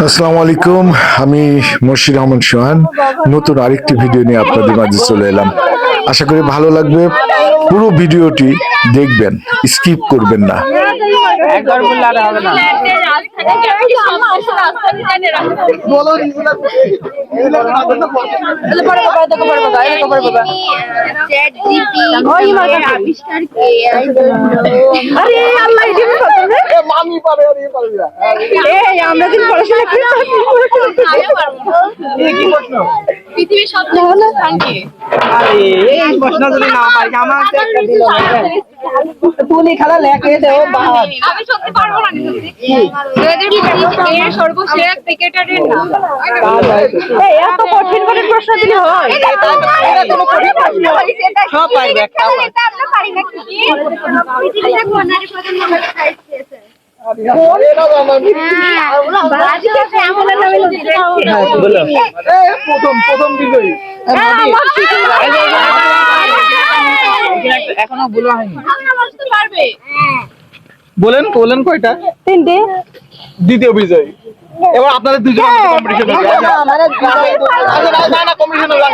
আসসালামু আলাইকুম। আমি মশির রহমান সোহান নতুন আরেকটি ভিডিও নিয়ে আপনাদের মাঝে চলে এলাম। আশা করি ভালো লাগবে। পুরো ভিডিওটি দেখবেন, স্কিপ করবেন না। একবার বললে আর হবে না। পৃথিবীর সবচেয়ে স্থান কি? এই প্রশ্ন যদি না পারি আমার তো একটা দিল না। তুলি খেলা লেখে দেও বাদ। আমি সত্যি পারবো না এর সর্বশেষ ক্রিকেটারের নাম। এই এত কঠিন কঠিন প্রশ্ন দিলে হয়? কোনো কঠিন প্রশ্ন সব পারবে একটা এটা আমরা পারি না কি? পৃথিবীর কোনারে প্রধান নাম্বার চাইছে। প্রথম বিজয়ী এখনো বলা হয়নি। বলেন বলেন কয়টা? তিনটে। দ্বিতীয় বিজয়ী। এবার আপনাদের দুজন কম্পিটিশন হবে। না না কম্পিটিশন হবে না।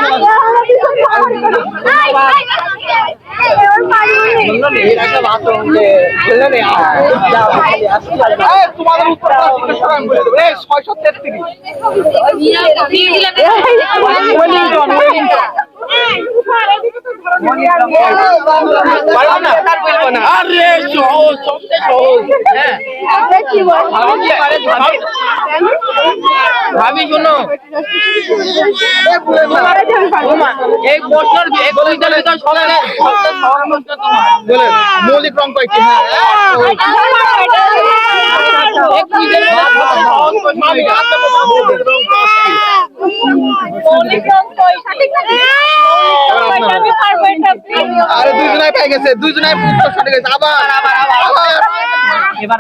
তোমাদের উত্তর আমি বলে দেবো। 633 আরে সহজ সবচেয়ে সহজ। ভাবি শোনো এই প্রশ্নের বলে মৌলিক রং কয়েকটি। আরে দুইজনাই পাই গেছে, দুইজনাই উত্তর সঠিক গেছে। আবার এবার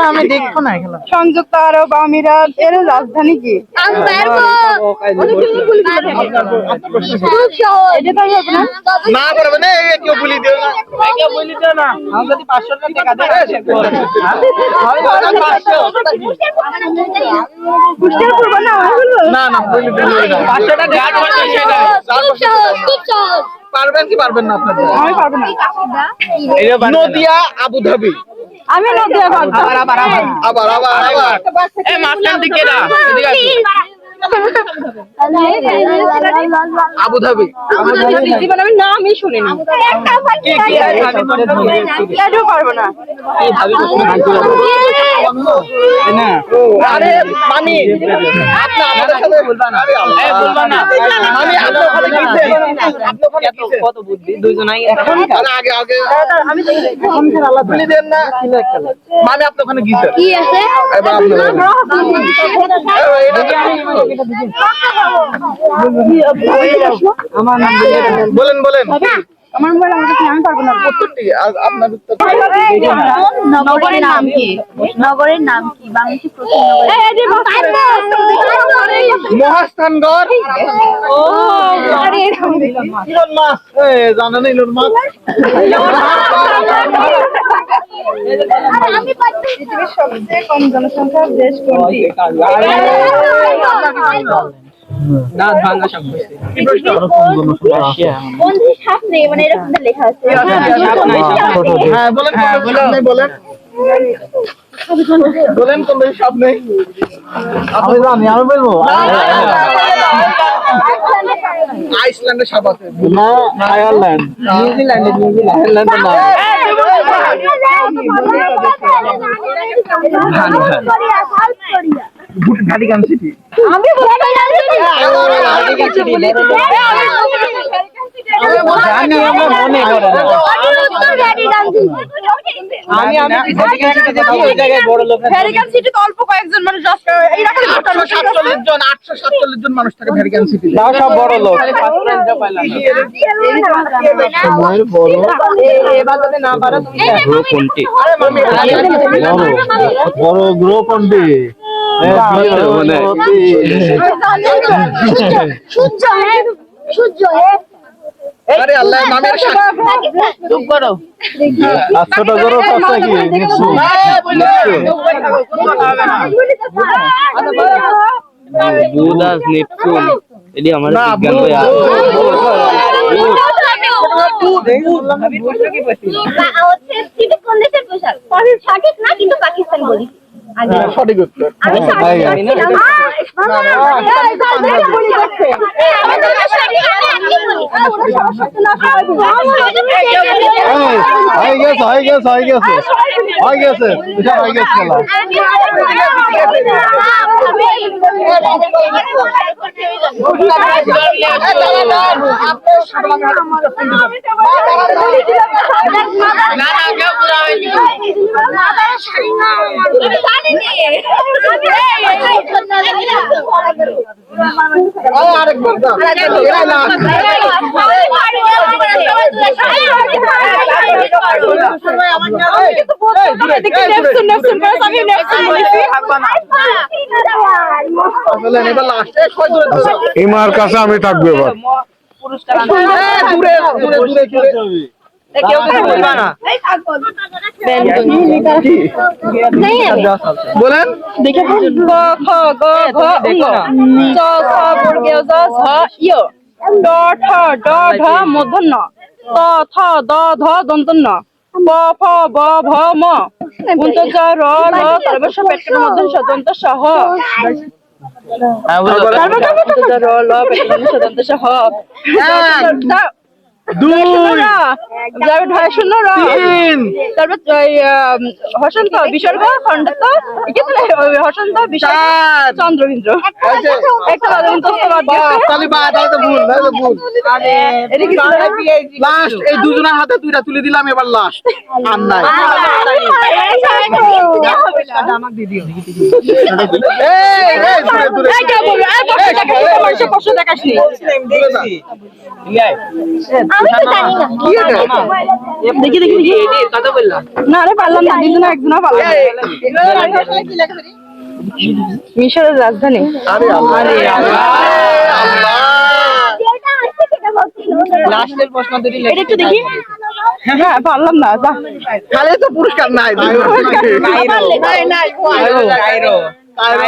আমি দেখবো না খেলা। সংযুক্ত আরব আমিরাত এর রাজধানী কি? না পারবে না কেউ বলি দিও না, কেউ বলি দিও না। আমি যদি 500 টাকা দেয় না না বলি দিও না। 500 টাকা পারবেন কি পারবেন না আপনারা? আমি পারবো না। নদিয়া আবুধাবি। আমি নদিয়া পারবো। আবার এই মাঝখান থেকে না আবুধাবি। আমি নামই শুনিনি। এটাও পারবো না। আরে মামি আপনি আমাদের সাথে বলবা না। এই বলবা না মামি আপনি ওখানে গিয়েছেন, আপনি ওখানে গিয়েছেন। কত বুদ্ধি দুইজনাই এখন আগে আগে আমি এখন ফের আলাদা বলি দেন না। মামি আপনি ওখানে গিয়েছেন কি আছে? এবার আপনি আমার নাম বলেন বলেন। আমার মোবাইল আমার কাছে, আমি পারবো না। উত্তরটি আপনার উত্তর। নগরের নাম কি? নগরের নাম কি? বাংলাদেশের প্রথম মহাস্থানগড়। Elon Musk. জানেন ইলন মাস্ক? পৃথিবীর সবচেয়ে কম জনসংখ্যার দেশ কোনটি? দাঁত ভাঙা শব্দ। বন্ধু সামনে মানে এরকম লেখা আছে। হ্যাঁ বলেন বলেন বলেন বলেন কোন দেশের সব নেই? আমি জানি, আমি বলবো আইসল্যান্ডের সাপ আছে না। আয়ারল্যান্ড, নিউজিল্যান্ডে, আয়ারল্যান্ডে না। Vatican city. আমি জানি আমরা মনে করে না। আমি ভ্যাটিকান সিটি দেখি ওই জায়গায় বড় লোক। ভ্যাটিকান সিটিতে অল্প কয়েকজন মানুষ আসে। এই রকম 847 জন মানুষ থাকে ভ্যাটিকান সিটিতে। তাও সব বড় লোক। সময়ের বড় এবার যদি না পারো গ্রহ কোনটি? আরে মামি বড় গ্রহ কোনটি? সূর্য। আরে আল্লাহ নামের চুপ করো আর ছোট গরু আছে কি নিপসুন বুদাস নেপচুন এডি আমার বিজ্ঞান ভাইয়া হচ্ছে সিভিক কোন দেশের পোশাক সঠিক না কিন্তু পাকিস্তান বলি আগে সঠিক উত্তর আমি সঠিক ছিলাম হয়ে গেছে এটা হয়ে গেছে খেলা না না কেউ পুরা হয়নি আরেকবার দাও ইমার কাছে আমি থাকবো এবার পুরস্কার দূরে দূরে দূরে দূরে কেউ কিছু বলবা না বলেন দেখে গ খ গ ঘ ঙ চ ছ বর্গীয় জ ঝ ইয় ড ঠ ড ঢ মূর্ধন্য ত থ দ ধ দন্তন্য ব ফ ব ভ ম উন্ত জ র ল তারপর পেট কাটা মধ্যম সদন্ত সহ র ল পেট কাটা সদন্ত সহ দুই শূন্য র তারপর হসন্ত বিসর্গ খণ্ডত হসন্ত বিসর্গ চন্দ্রবিন্দ্র একটা লাস্ট এই দুজনের হাতে দুইটা তুলে দিলাম এবার লাস্ট আর নাই আমি তো জানি না দেখি দেখি দেখি কথা বললাম না রে পারলাম না দুজন একজন পারলাম মিশরের রাজধানী আরে আল্লাহ যেটা আছে সেটা বলছিল লাস্টের প্রশ্ন দুটি এটা একটু দেখি হ্যাঁ পারলাম না যা খালি তো পুরস্কার নাই কায়রো কায়রো কায়রো